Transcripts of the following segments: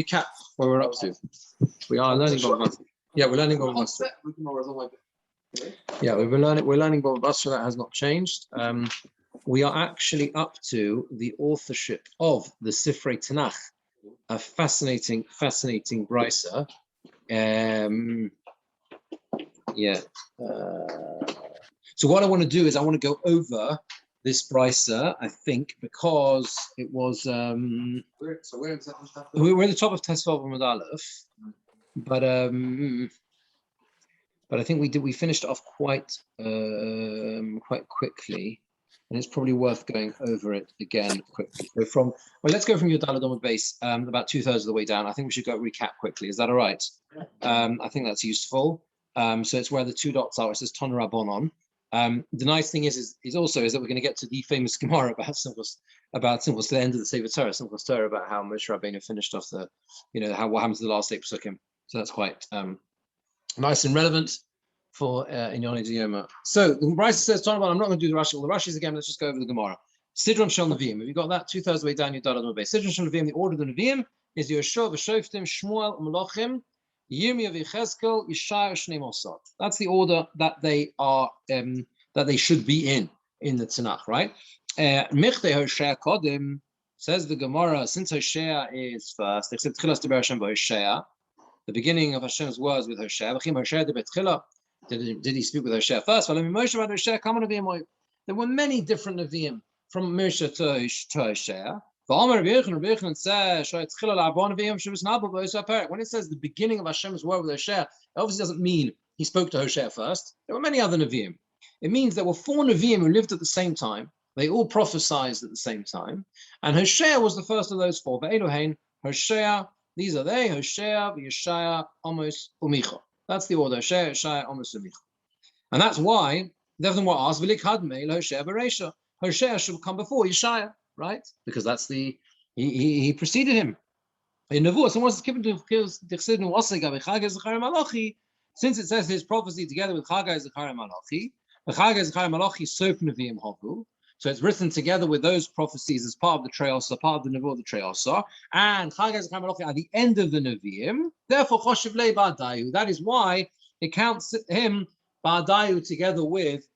Recap where we're up to. We are learning Bava Basra. Yeah, we're learning Bava Basra. Yeah, we're learning Bava Basra. That has not changed. We are actually up to the authorship of the Sifrei Tanakh, a fascinating brisa. So what I want to do is I want to go over this brisa, I think, because it was we're at the top of Tesvav Amud Aleph, but I think we finished off quite quickly, and it's probably worth going over it again quickly. So let's go from your Daled Amud base about 2/3 of the way down. I think we should go recap quickly. Is that all right? I think that's useful. So it's where the two dots are. It says Ton Rabbonon. The nice thing is that we're going to get to the famous Gemora about the end of the Sefer Torah, Simchas Torah, about how Moshe Rabbeinu finished off what happens to the last 8 Pesukim. So that's quite nice and relevant for Inyoni Diyoma. So the Brisa says, I'm not going to do the Rashi. Well, the Rashi's again. Let's just go over the Gemara. Sidron Shel Neviim. Have you got that? 2/3 of the way down your Daled Amud base. Sidron Shel Neviim. The order of the Neviim is Yehoshua, V'Shoftim, Shmuel, Melachim, Yirmiyah, V'Yechezkel, Yeshaya, Shnei Mosad. That's the order that they are that they should be in the Tanakh, right? Michtei Hoshea Kodim, says the Gemara, since Hoshea is first, except Tchilas Diber Hashem Hoshea, the beginning of Hashem's words with Hoshea. V'chim Hoshea de Betchila. Did he speak with Hoshea first? There were many different Nevi'im from Moshe to Hoshea. When it says the beginning of Hashem's word with Hoshea, it obviously doesn't mean he spoke to Hoshea first. There were many other Nevi'im. It means there were 4 Nevi'im who lived at the same time. They all prophesied at the same time. And Hoshea was the first of those 4. Ve'elohein, Hoshea, these are they, Hoshea, Yeshaya, Amos, Umicha. That's the order, Hoshea, Yeshaya, Amos, Umicha. And that's why, therefore, what asked, Hoshea Bereisha. Hoshea should come before Yeshaya, right? Because that's he preceded him. In Nevuah, someone was given to since it says his prophecy together with Chagai, Zechariah, Malachi, the Chagai, Zechariah, Malachi, Sof Nevi'im Havu. So it's written together with those prophecies as part of the Treosa, part of the Nevuah, the Treosa, and Chagai, Zechariah, Malachi at the end of the Nevi'im. Therefore, Choshev Le Ba'adayu. That is why it counts him Ba'adayu together with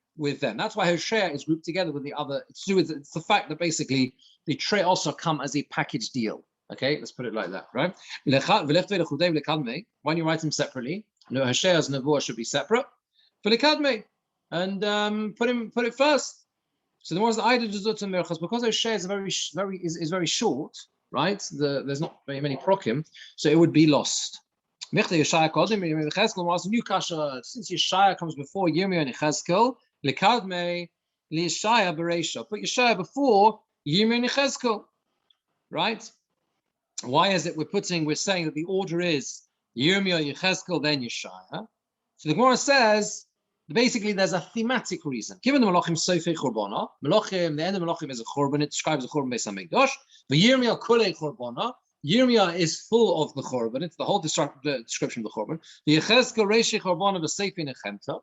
them. That's why Hoshea is grouped together with the other. It's the fact that basically the Treosa come as a package deal. Okay, let's put it like that, right? When you write them separately, Hoshea's Nevuah should be separate. And put it first. So the more is the Ida Juzut Mirchas, because Hoshea is very short, right? There's not very many prokim, so it would be lost. Since Yeshaya comes before Yirmiyah and Yechezkel, Lekadme Yeshaya Bereisha. Put Yeshaya before Yirmiyah and Yechezkel, right? Why is it we're saying that the order is Yirmiyah, Yechezkel, then Yeshaya? So the Gemara says, basically there's a thematic reason. Given the Malachim Sofei Chorbana, Malachim, the end of Malachim is a Chorban, it describes a Chorban Beis HaMikdash. The Yirmiyah Kulei Chorbana, Yirmiyah is full of the Chorban, it's the whole description of the Chorban. The Yechezkel Reishi Chorbana V'Seifei Nechemta.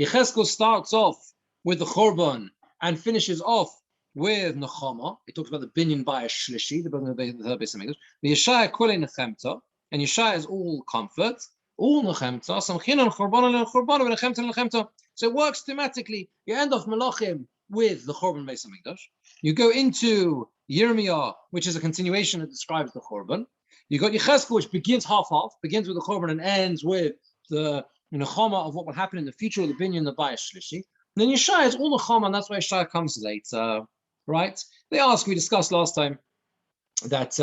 Yechezkel starts off with the Chorban and finishes off with Nechama. It talks about the binyan by a shlishi, the building of the Beis HaMikdash. The Yeshaya Kulei Nechemta, and Yeshaya is all comfort. All nechemta, samchinan chorbanon and chorbanon and nechemta. So it works thematically. You end off Malachim with the Chorban Beis HaMikdash. You go into Yirmiyah, which is a continuation that describes the Chorban. You got Yechezkel, which begins half-half, begins with the Chorban and ends with the nechama of what will happen in the future of the binyan, the bayis shlishi. And then Yeshaya is all nechama, and that's why Yeshaya comes later, right? We discussed last time that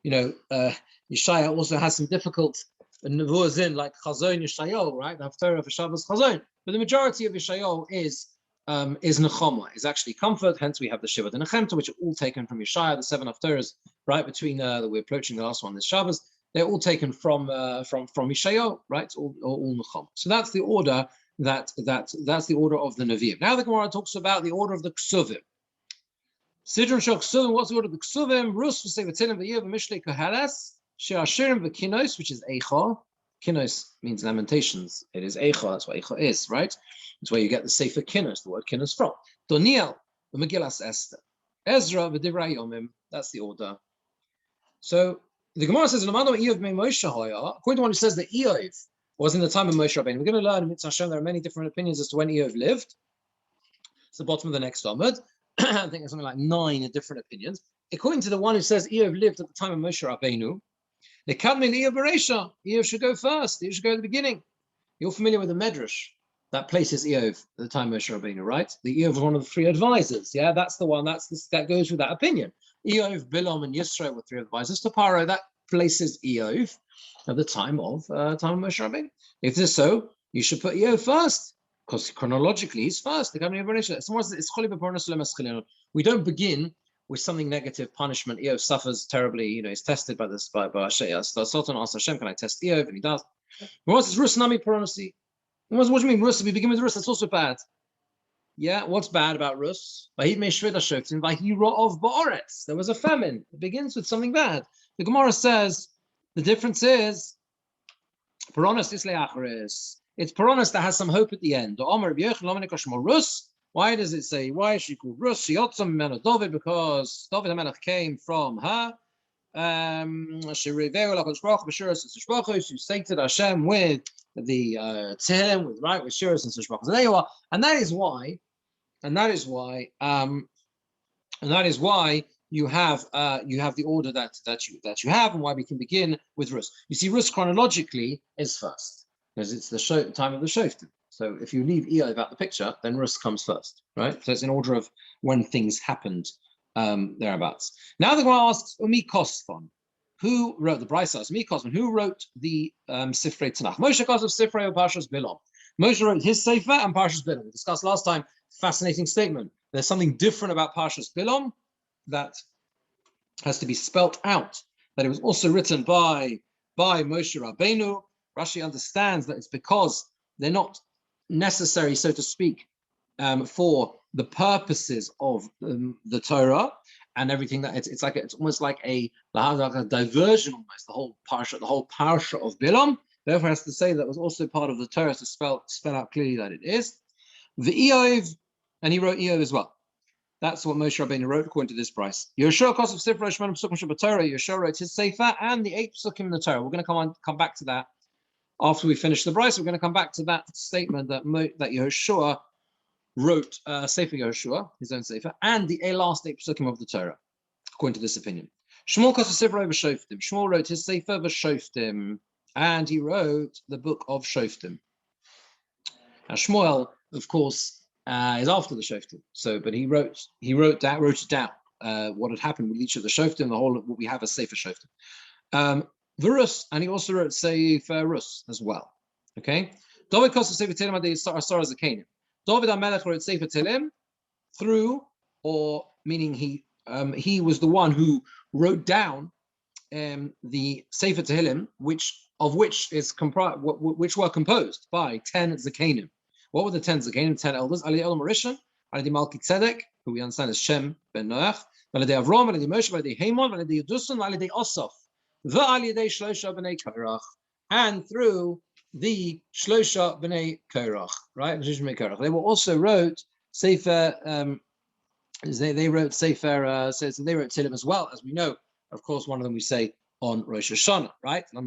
Yeshaya also has some difficult Nevuahs in, like Chazon Yeshayahu, right? The Haftarah for Shabbos Chazon. But the majority of Yeshayahu is Nechama, is actually comfort. Hence, we have the Shiva and Nechemta, which are all taken from Yeshaya. The 7 Haftarahs, right between that we're approaching the last one this Shabbos. They're all taken from Yeshayahu, right? All Nechama. So that's the order. That's the order of the Nevi'im. Now the Gemara talks about the order of the Ksuvim. Sidron Shel Ksuvim. What's the order of the Ksuvim? Rus v'Sevatinim v'Yev v'Mishlei Koheles. She'ashirim v'Kinos, which is Eicha. Kinos means lamentations. It is Eicha. That's what Eicha is, right? It's where you get the Sefer Kinos, the word Kinos from. Doniel, the Megillas Esther. Ezra v'Divrei Yomim. That's the order. So The Gemara says, according to one who says that Eov was in the time of Moshe Rabbeinu. We're going to learn in Mitzvah Hashem there are many different opinions as to when Eov lived. It's the bottom of the next Amud. I think there's something like 9 different opinions. According to the one who says Eov lived at the time of Moshe Rabbeinu, the Kadmin Eov Bereisha, Eov should go first. Eov should go at the beginning. You're familiar with the Medrash that places Eov at the time of Moshe Rabbeinu, right? The Eov was one of the 3 advisors. Yeah, that's the one. That goes with that opinion. Eov, Bilam, and Yisro were 3 advisors to Paro. That places Eov at the time of Moshe Rabbeinu. If this is so, you should put Eov first, because chronologically he's first. The Kadmin Eov Bereisha. We don't begin with something negative, punishment. Eov suffers terribly. He's tested by Hashem. Sultan asks Hashem, "Can I test Eov?" And he does. What's Rus Nami Poronosi? What do you mean Rus? If we begin with Rus, that's also bad. Yeah, what's bad about Rus? There was a famine. It begins with something bad. The Gemara says the difference is Poronos Isle Acharis. It's Poronos that has some hope at the end. Why does it say, why is she called Rus? Because David HaMelech came from her. She stated Hashem with the Tehillim, with Shiras and Sishbrachos. And there you are. And that is why you have the order that you have, and why we can begin with Rus. You see, Rus chronologically is first because it's the time of the Shoftim. So if you leave Eov out the picture, then Rus comes first, right? So it's in order of when things happened thereabouts. Now the Gemara asks, Umi Kosfon, who wrote the Brisa? Umi Kosfon, who wrote the Sifrei Tanakh? Moshe Kosov Sifrei or Parshas Bilam. Moshe wrote his Sefer and Parshas Bilam. We discussed last time. Fascinating statement. There's something different about Parshas Bilam that has to be spelt out. That it was also written by Moshe Rabbeinu. Rashi understands that it's because they're not necessary, so to speak, for the purposes of the Torah and everything. That it's almost like a diversion, almost the whole parsha of Bilam. Therefore, it has to say that was also part of the Torah to spell out clearly that it is the Eov, and he wrote Eov as well. That's what Moshe Rabbeinu wrote according to this price. Yehoshua Kosov Sefer Shemon Psukim Shabbat Yehoshua wrote his Sefer and the 8 Psukim in the Torah. We're going to come back to that after we finish the Bryce. We're going to come back to that statement that Yehoshua wrote Sefer Yehoshua, his own Sefer, and the last 8 Psukim of the Torah, according to this opinion. Shmuel Kosov Sefer V'Shoftim. Shmuel wrote his Sefer V'Shoftim, and he wrote the book of Shoftim. Now Shmuel, of course, is after the Shoftim. But he wrote it down what had happened with each of the Shoftim, the whole of what we have as Sefer Shoftim. The Rus, and he also wrote Sefer Rus as well. Okay, David Kosov Sefer Tehillim Adi Asar Zakanim. David HaMelech wrote Sefer Tehillim meaning he was the one who wrote down the Sefer Tehillim, which were composed by 10 Zakanim. What were the 10 Zakanim, 10 elders? Ali Elam Rishon, Ali Malki Tzedek, who we understand as Shem ben Noach, Ali Avram, Ali Moshe, Ali Haman, Ali Yudusun, Ali Osaf, Ali Shlosha b'nei Korach, and through the Shlosha b'nei Korach, right? They were also wrote Sefer. They wrote Sefer. So they wrote Tehillim as well, as we know. Of course, one of them we say on Rosh Hashanah, right? So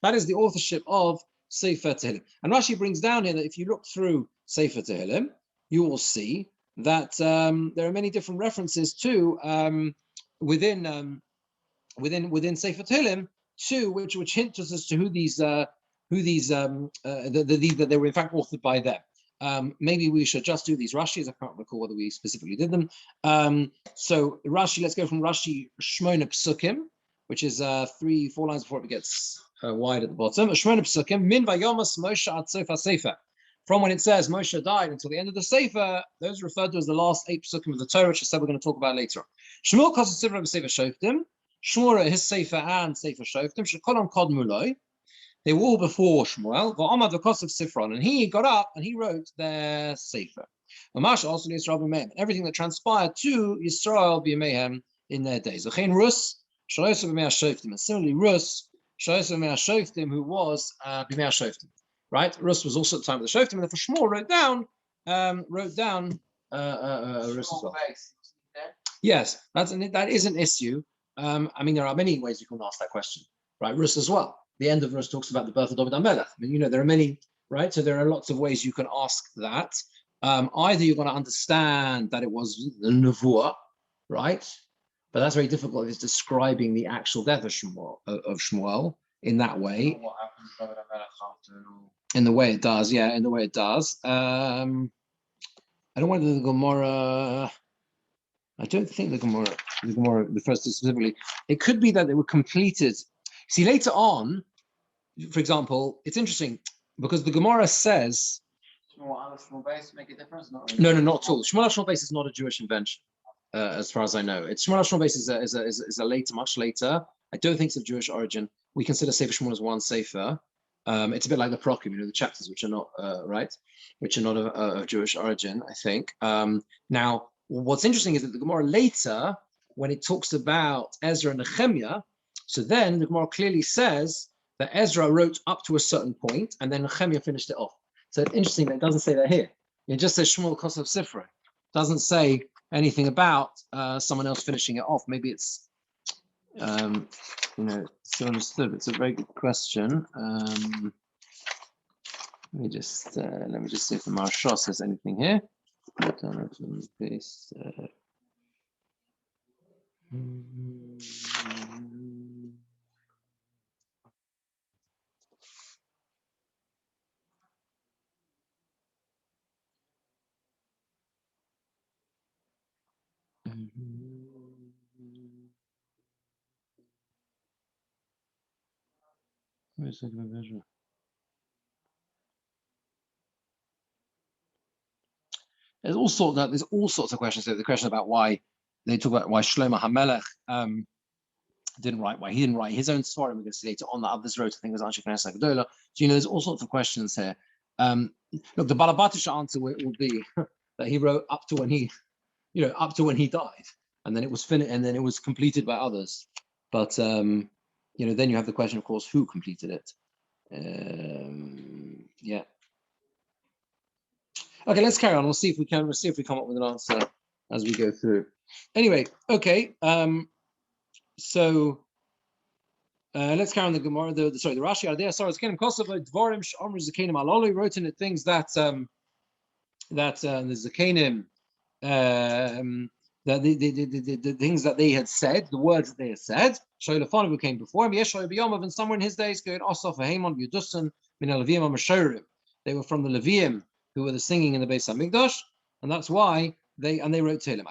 that is the authorship of Sefer Tehillim. And Rashi brings down here that if you look through Sefer Tehillim, you will see that there are many different references to within Sefer Tehillim to which hint us as to who these that they were in fact authored by them. Maybe we should just do these Rashis. I can't recall whether we specifically did them. So Rashi, let's go from Rashi Shmona Psukim, which is 3-4 lines before it gets wide at the bottom. Shmona Psukim, Min Vayomas Moshe Ad Sofa Sefer. From when it says Moshe died until the end of the Sefer, those are referred to as the last 8 Psukim of the Torah, which I said we're going to talk about later on. Shmuel Kosov Sefer Sefer Shoftim. Shmuel his Sefer and Sefer Shoftim. Shekolon Kod Muloi. They were all before Shmuel. V'Amad v'Kosov Sifron, and he got up and he wrote their Sefer. V'Masha also Yisrael b'Meihem, everything that transpired to Yisrael b'Meihem in their days. V'chein Rus Shalosa b'Mei Shoftim, and similarly Rus Shalosa b'Mei Shoftim, who was b'Mei Shoftim. Right, Rus was also at the time of the Shoftim, and therefore Shmuel wrote down Rus as well. Yes, that is an issue. I mean, there are many ways you can ask that question, right? Rus as well. The end of Rus talks about the birth of David HaMelech. I mean, there are many, right? So there are lots of ways you can ask that. Either you're going to understand that it was the Nevuah, right? But that's very difficult. It's describing the actual death of Shmuel in that way. What happens to David HaMelech after? In the way it does, yeah, in the way it does. I don't want the Gemora. I don't think the Gemora refers to specifically. It could be that they were completed. See, later on, for example, it's interesting because the Gemora says. Shmuel base make a difference? Not really. No, not at all. Shmuel base is not a Jewish invention, as far as I know. It's Shmuel base is a later, much later. I don't think it's of Jewish origin. We consider Sefer Shmuel as one Sefer. It's a bit like the Prokim, the chapters which are not right, which are not of Jewish origin, I think. Now, what's interesting is that the Gemara later, when it talks about Ezra and Nehemiah, so then the Gemara clearly says that Ezra wrote up to a certain point, and then Nehemiah finished it off. So it's interesting that it doesn't say that here. It just says Shmuel Kosov Sifra. It doesn't say anything about someone else finishing it off. Maybe it's so understood. It's a very good question. Let me just see if the Maharsha says anything here. There's all sorts of questions. The question about why they talk about why Shlomo HaMelech didn't write, why he didn't write his own story. We're going to see later on that others wrote. I think it was Anshe Knesset Gedola. So there's all sorts of questions here. Look, the Balabatish answer will be that he wrote up to when he died, and then it was finished, and then it was completed by others. But then you have the question, of course, who completed it? Yeah. Okay, let's carry on. We'll see if we come up with an answer as we go through. Anyway, okay. So let's carry on the Gemara. The Rashi are there. Sorry, it's Kosovo Dvorim Shomr Zakanim Alolu wrote in it things that the Zakanim that the things that they had said, the words that they had said. Shoylafanu who came before him, Yeshoy B'Yomov, and somewhere in his days going Osaf Haimon Yudusan Min Levim Amashorim. They were from the Levium who were the singing in the Beis Hamikdash, and that's why they wrote Tehillim.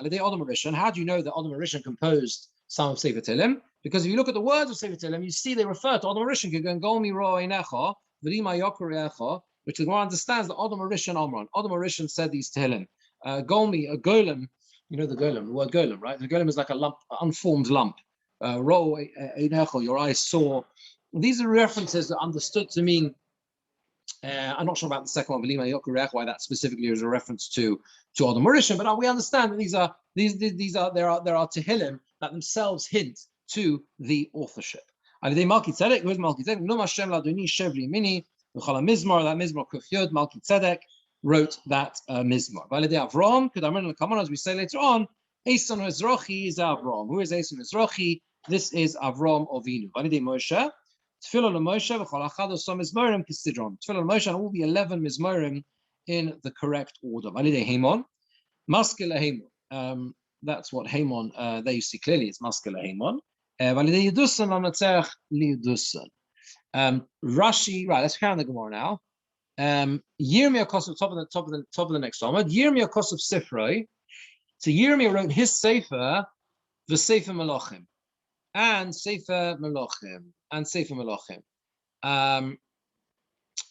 And how do you know that Adam Rishon composed some of Sefer Tehillim? Because if you look at the words of Sefer Tehillim, you see they refer to Adam Rishon. You're going Golmi Ro Einecha, V'Rima Yoker Echa, which the Gemara understands that Adam Rishon Amron. Adam Rishon said these Tehillim. Golmi, a golem, the golem, the word golem, right? The golem is like a lump, unformed lump. Ro Einecha, your eyes saw. These are references that are understood to mean. I'm not sure about the second one, why that specifically is a reference to Adam Rishon, but we understand that there are Tehillim that themselves hint to the authorship. That Mizmor Kuf Yod, Malki Tzedek wrote that Mizmor. As we say later on, Eson Ezrochi is Avram. Who is Eson Ezrochi? This is Avram Avinu. Moshe. Tefillah l'Moshe v'chol achad osom mizmorim k'sidron. Tefillah l'Moshe and all the 11 mizmorim in the correct order. Validei Haimon, maskil Haimon. That's what Haimon. There you see clearly it's maskil Haimon. Validei Yedusan l'Natzach liYedusan. Rashi. Right. Let's carry on the Gemara now. Yirmiyah Kosov top of the next Talmud. Yirmiyah Kosov Sifroi. So Yirmiyah wrote his sefer, the Sefer Melachim, and Sefer Melachim.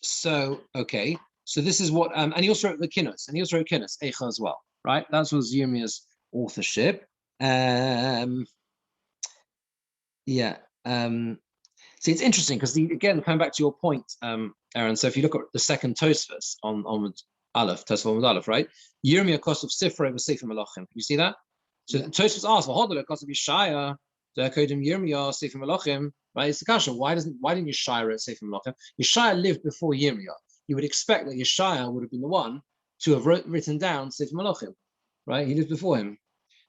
So this is what and he also wrote the Kinnos, and he also wrote Kinnos Eicha as well, right? That was Yirmiyah's authorship. See, it's interesting because again coming back to your point, Aaron. So if you look at the second Tosfos on Aleph, Tosfos Aleph, right? Yirmiyah Kosov Sifrei was Sefer Melachim. Can you see that? So Tosfos asked, "Well, Hodler Kosov Yeshaya, the Kodim Yirmiyah Sefer Melachim." Right? It's the question. Why didn't Yeshaya write Sefer Melachim? Yeshaya lived before Yirmiyah. You would expect that Yeshaya would have been the one to have written down Sefer Melachim, right? He lived before him.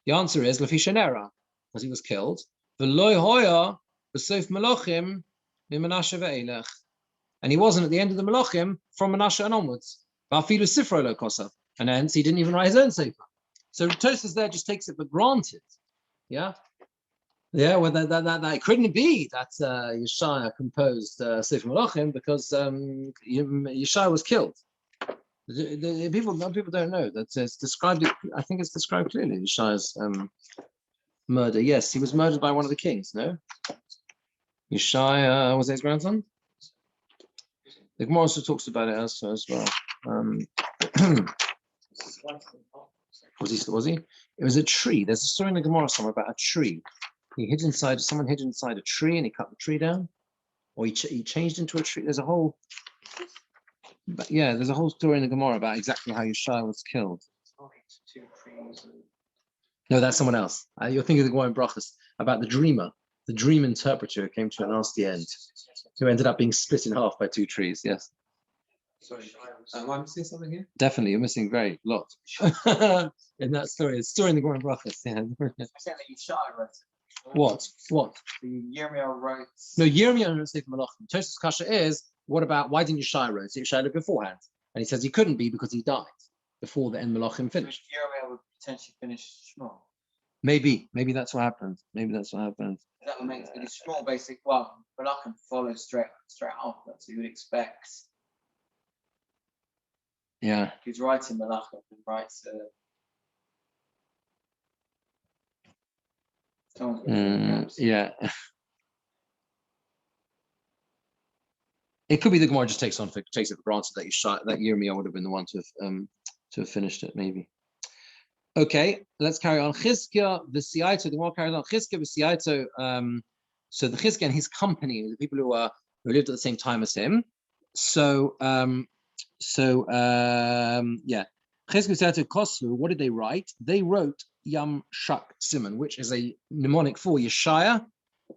The answer is Lefisha Nera, because he was killed. V'lo hoya b'sof Malachim miManashe ve'elech. And he wasn't at the end of the Malachim from Menashe and onwards. V'afilu sifro lo kosav. And hence he didn't even write his own sefer. So Toras there just takes it for granted. Yeah. Yeah, well, that couldn't be that Yeshaya composed Sefer Malachim because Yeshaya was killed. People don't know that it's described. I think it's described clearly. Yeshaya's murder. Yes, he was murdered by one of the kings. No, Yeshaya was his grandson. The Gemora also talks about it as well. Was he? It was a tree. There's a story in the Gemora somewhere about a tree. Someone hid inside a tree and he cut the tree down, or he changed into a tree. There's a whole story in the Gemora about exactly how Yeshaya was killed. No, that's someone else. You're thinking of the Gemara in Brachos about the dreamer, the dream interpreter who came to a nasty end, who ended up being split in half by two trees. Yes. Sorry, am I missing something here? Definitely, you're missing very lot in that story. It's a story in the Gemara in Brachos. Yeah. I said that Yeshaya wrote it. What? The Yirmiyahu wrote. No, Yirmiyahu wrote Sefer Malachim. Tosa's kasha is, what about, why didn't Yeshaya wrote it? Yeshaya did beforehand. And he says he couldn't be because he died before the end Malachim finished. Yirmiyahu would potentially finish Shmuel. Maybe that's what happened. That what makes it Shmuel basic. Well, Malachim follows straight after, so you would expect. Yeah. He's writing Malachim and writes yeah. It could be the Gemara just takes it for granted that Yirmiyahu would have been the one to have finished it, maybe. Okay, let's carry on. Chizkiah v'Siyaito, the Gemara carries on. Chizkiah v'Siyaito, so the Chizkiah and his company, the people who lived at the same time as him. So yeah. Chizkiah v'Siyaito Koslu, what did they write? They wrote Yam Shak Simon, which is a mnemonic for Yeshaya.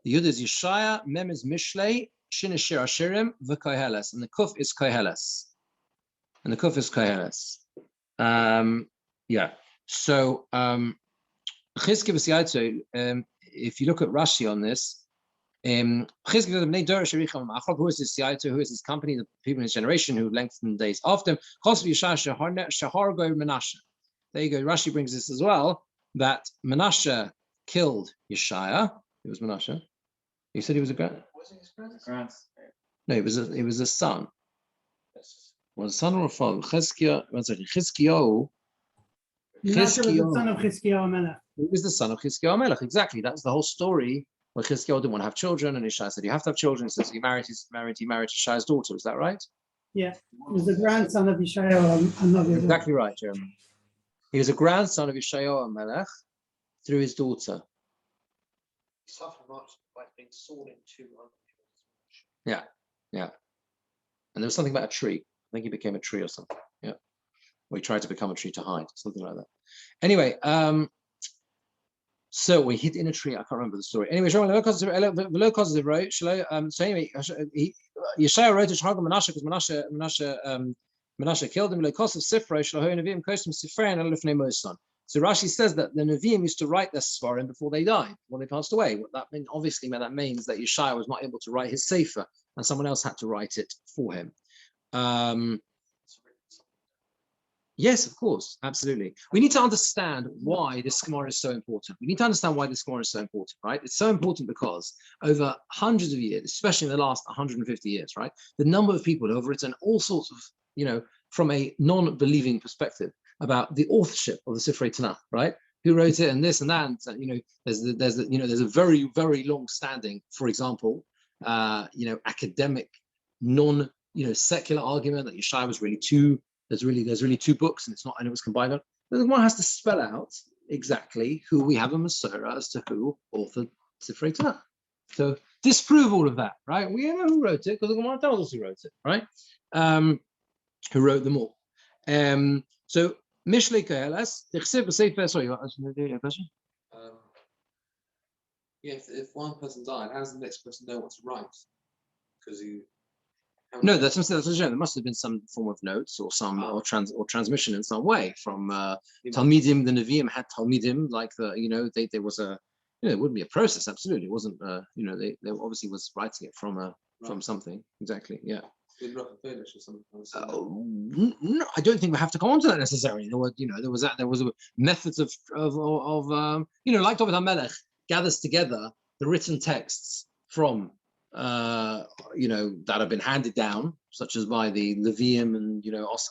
The Yud is Yeshaya, Mem is Mishlei, Shin is Shir Ashirim, V'Koheles, and the Kuf is Koheles. Yeah. So Chizkiah v'Siyaito, if you look at Rashi on this, Chizkiah who is his Siyaito, who is his company, the people in his generation who lengthened days after him. There you go. Rashi brings this as well, that Menashe killed Yeshaya. It was Menashe. You said he was a grandson. No, it was a son. Was a son or a father? Chizkiah. Chizkiah. Menashe was the son of Chizkiah Melech. He was the son of Chizkiah Melech. Exactly. That's the whole story. Where Chizkiah didn't want to have children, and Yeshaya said, "You have to have children." He says, "He married Yeshaya's daughter." Is that right? Yeah, he was the grandson of Yeshaya. Exactly right, Jeremy. He was a grandson of Yeshaya Melech through his daughter. He suffered much by being sawn in two. Yeah. And there was something about a tree. I think he became a tree or something. Yeah. Or he tried to become a tree to hide, something like that. Anyway, so we hid in a tree. I can't remember the story. Anyway, so anyway, Yeshaya wrote to Menashe because Menashe killed him. So Rashi says that the Nevi'im used to write their Sfarim before they died, when they passed away. What that means, obviously, that means that Yeshaya was not able to write his Sefer, and someone else had to write it for him. Yes, of course, absolutely. We need to understand why this Gemora is so important. Right? It's so important because over hundreds of years, especially in the last 150 years, right, the number of people who have written all sorts of, from a non-believing perspective about the authorship of the Sifrei Tanakh, right? Who wrote it and this and that. And, there's a very, very long-standing, for example, academic, secular argument that Yeshaya was really two. There's really two books, and it was combined. Then one has to spell out exactly who we have a Masorah as to who authored Sifrei Tanakh. So disprove all of that, right? We know who wrote it because the Gemara tells us who wrote it, right? Who wrote them all? So Mishlei Koheles, sorry, you want to do a question? Yeah, if one person died, how does the next person know what to write? Because No, that's there must have been some form of notes or or transmission in some way from Talmidim. The Nevi'im had Talmidim, like there was a it wouldn't be a process. Absolutely, it wasn't. They obviously was writing it from something. Exactly. Yeah. In Ruach HaKodesh or something. No, I don't think we have to go on to that necessarily. There was methods of like David HaMelech gathers together the written texts from that have been handed down, such as by the Levium and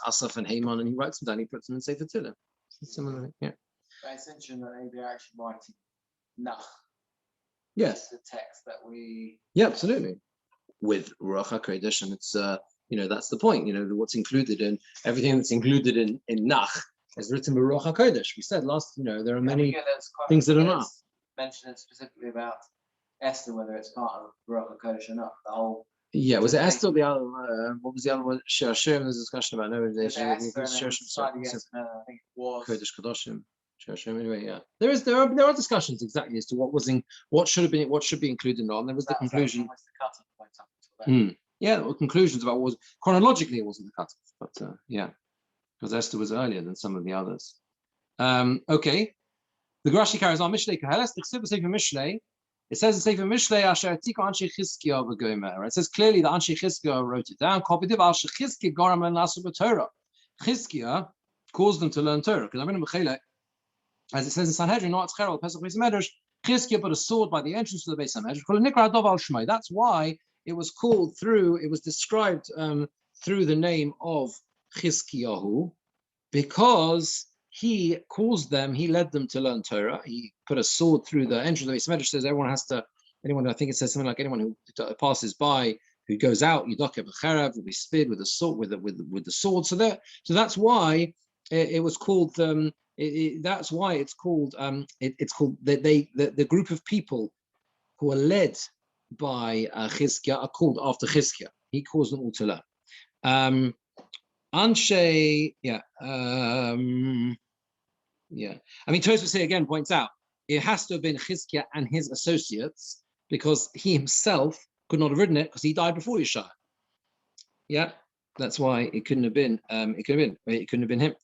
Asaph and Haman, and he writes them down. He puts them in Sefer Tehillim. Similarly, yeah. But it's interesting that they're actually writing Nach. Yes. The text that we. Yeah, absolutely. With Ruach HaKodesh, and it's that's the point. What's included in everything that's included in Nach is written by Ruach HaKodesh. We said last, there are many things that are not mentioned specifically about Esther, whether it's part of Ruach HaKodesh or not. The whole. Yeah, was it Esther? The other, what was the other one? Shashim. There's a discussion about no. I think it was Kodesh Kadoshim. Anyway, yeah, there are discussions exactly as to what should be included or not. And there was the conclusion. Yeah, there were conclusions about what was chronologically it wasn't the cutoff, but because Esther was earlier than some of the others. Okay, the Grashi carries on. Mishlei Kaheles, the Sefer Mishlei. It says in Sefer Mishlei, Asher Tika Anshe Chizkiah v'Gomer. It says clearly that Anshe Chizkiah wrote it down. Kopidiv Asher Chizkiah Goram and Lasu b'Torah. Chizkiah caused them to learn Torah. Because Rabbeinu Bechela, as it says in Sanhedrin, not Tzcherel Pesach Beis Medrash, Chizkiah put a sword by the entrance to the Beis Medrash. Called Nikra Dov Al Shmai. That's why it was called it was described through the name of Chizkiyahu, because he caused them, he led them to learn Torah. He put a sword through the entrance of the Beis Medrash. Says I think it says something like anyone who passes by, who goes out, Yudakev B'Charav, will be speared with a sword, with the sword. So that's why it was called. That's why it's called. It's called the group of people who are led by Chizkiah are called after Chizkiah. He caused them all to learn. Anshe, I mean, Tosfos again points out it has to have been Chizkiah and his associates, because he himself could not have written it because he died before Yeshua. Yeah, that's why it couldn't have been. It couldn't have been him,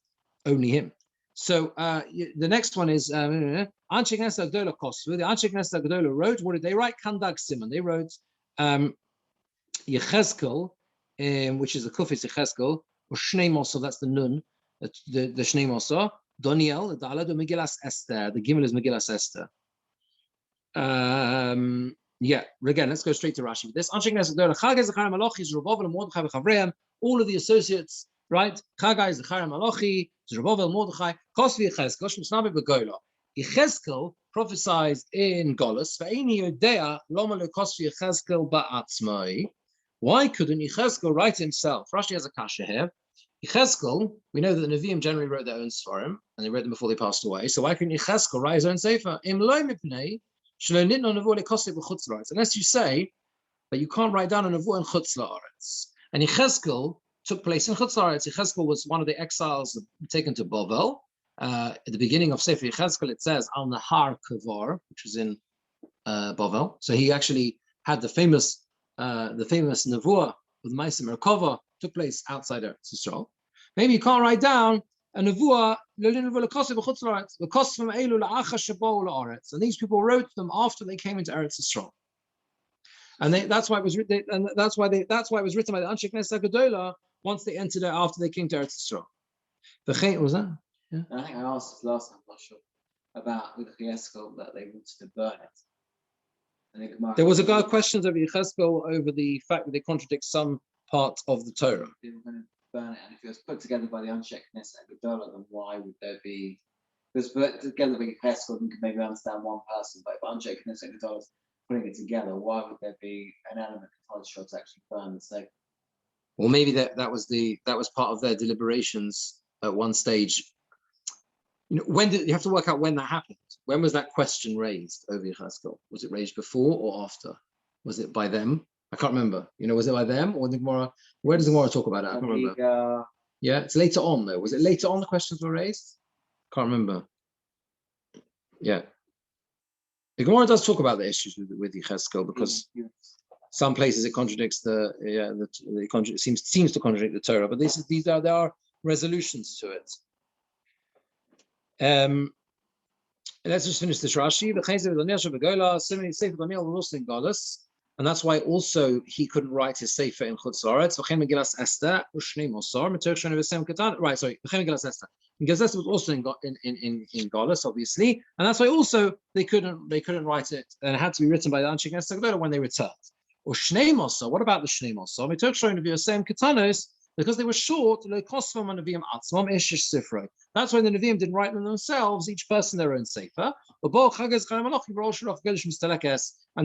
only him. So the next one is Anshe Knesset Agdola Kosvu. The Anshe Knesset Agdola wrote. What did they write? Kandag Simon. They wrote Yechezkel, which is the Kufis Yechezkel, or Shnei Moso. That's the Nun, the Shnei Moso. Daniel, the Dalad, Megillas Esther. The Gimel is Megillas Esther. Again, let's go straight to Rashi with this. Anshe Knesset Agdola Chagai Zechariah Malachi Zerubbabel and Mordechai v'Chavreim. All of the associates. Right, Chagai is the Zechariah Malachi, Zerubbabel, Mordechai, Kosvi Yechezkel, Shmisnavi B'Gola. Yechezkel prophesied in Golus. Ve'eni Yodea Loma LeKosvi Yechezkel Ba'atzmai. Why couldn't Yechezkel write himself? Rashi has a kasha here. Yechezkel, we know that the Nevi'im generally wrote their own Sfarim, and they wrote them before they passed away. So why couldn't Yechezkel write his own Sefer? Im lo mipnei shelo nitno nevuah lekosvi b'chutz la'aretz. Unless you say that you can't write down a nevuah in chutz la'aretz. And Yechezkel took place in Chutz La'aretz. Yechezkel was one of the exiles taken to Bavel. At the beginning of Sefer Yechezkel, it says Al Nahar Kavar, which was in Bavel. So he actually had the famous Nevuah with Ma'aseh Merkava took place outside Eretz Yisrael. Maybe you can't write down a Nevuah and these people wrote them after they came into Eretz Yisrael. And that's why it was written. And that's why it was written by the Anshe Knesset Gedola once they entered it after they came to Eretz Yisrael. The was that? Yeah. I think I asked this last time. I'm not sure about with Yechezkel that they wanted to burn it. There was a guy questions over Yechezkel over the fact that they contradict some part of the Torah. They were going to burn it, and if it was put together by the Anshe Knesset Gedola, then why would there be? If it was put together by Yechezkel, you could maybe understand one person, but if Anshe Knesset Gedola putting it together, why would there be an element of Toras to actually burn the Sefer? Well, maybe that was part of their deliberations at one stage. When did you have to work out when that happened? When was that question raised over Yechezkel? Was it raised before or after? Was it by them? I can't remember. Was it by them or the Gemora? Where does the Gemora talk about it? I can't remember. Yeah, it's later on though. Was it later on the questions were raised? Can't remember. Yeah. The Gemara does talk about the issues with Yechezkel because some places it contradicts it seems to contradict the Torah, but there are resolutions to it. let's just finish this Rashi. Similarly, Sefer Daniel was also in Galus, and that's why also he couldn't write his Sefer in Chutz La'aretz. Right, sorry. Megillas Esther. Megillas Esther was also in Galus, obviously, and that's why also they couldn't write it, and it had to be written by the Anshe Knesset Gedolah when they returned. Or Shnei Mosar. What about the Shnei Mosar? Because they were short, that's why the Nevi'im didn't write them themselves, each person their own sefer. And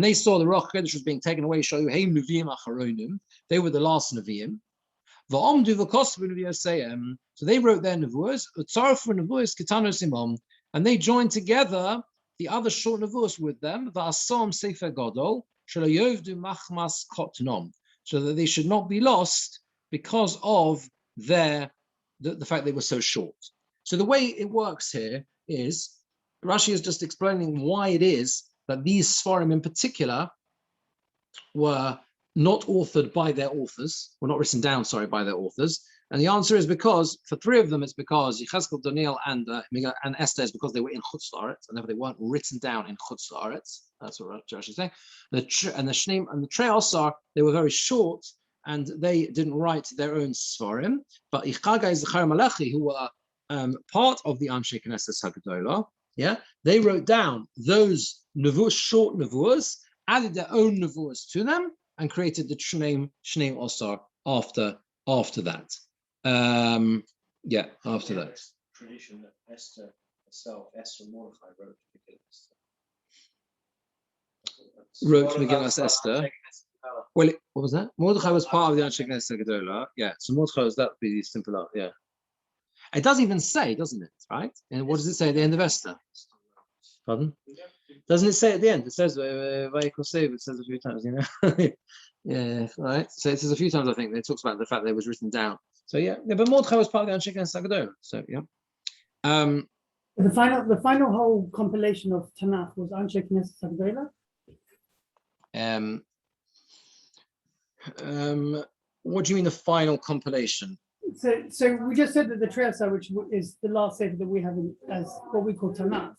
they saw the Ruach HaKodesh was being taken away. They were the last Nevi'im. So they wrote their Nevuos, and they joined together the other short Nevuos with them, the Asam Sefer Gadol, so that they should not be lost because of the fact they were so short. So the way it works here is, Rashi is just explaining why it is that these Sfarim in particular were not authored by their authors, were not written down, by their authors. And the answer is because, for three of them, it's because Yechezkel, Daniel, and Esther is because they were in Chutz La'aretz, and therefore they weren't written down in Chutz La'aretz. That's what Rashi is saying. The Shneim and the Trei Osar, they were very short, and they didn't write their own Sfarim. But Ichagai, Zechariah, Malachi, who were part of the Anshe Knesset Gedolah, they wrote down those Nevuos, short Nevuos, added their own Nevuos to them, and created the Shneim Osar after that. After that. Tradition that Esther herself, Esther Mordechai wrote Megillas Esther. Well, what was that? Mordechai was part of the Anshe Knesset Gedolah. Yeah, so Mordechai was that would be the simple. Yeah, it does even say, doesn't it? Right? And what does it say at the end of Esther? Pardon? Doesn't it say at the end? It says Vayikoseh. It says a few times, Yeah, right. So it says a few times. I think it talks about the fact that it was written down. So but Mordechai was part of the Anshe Knesset Gedolah. So The final whole compilation of Tanakh was Anshe Knesset Gedolah. What do you mean the final compilation? So we just said that the Tresa, which is the last sefer that we have as what we call Tanakh.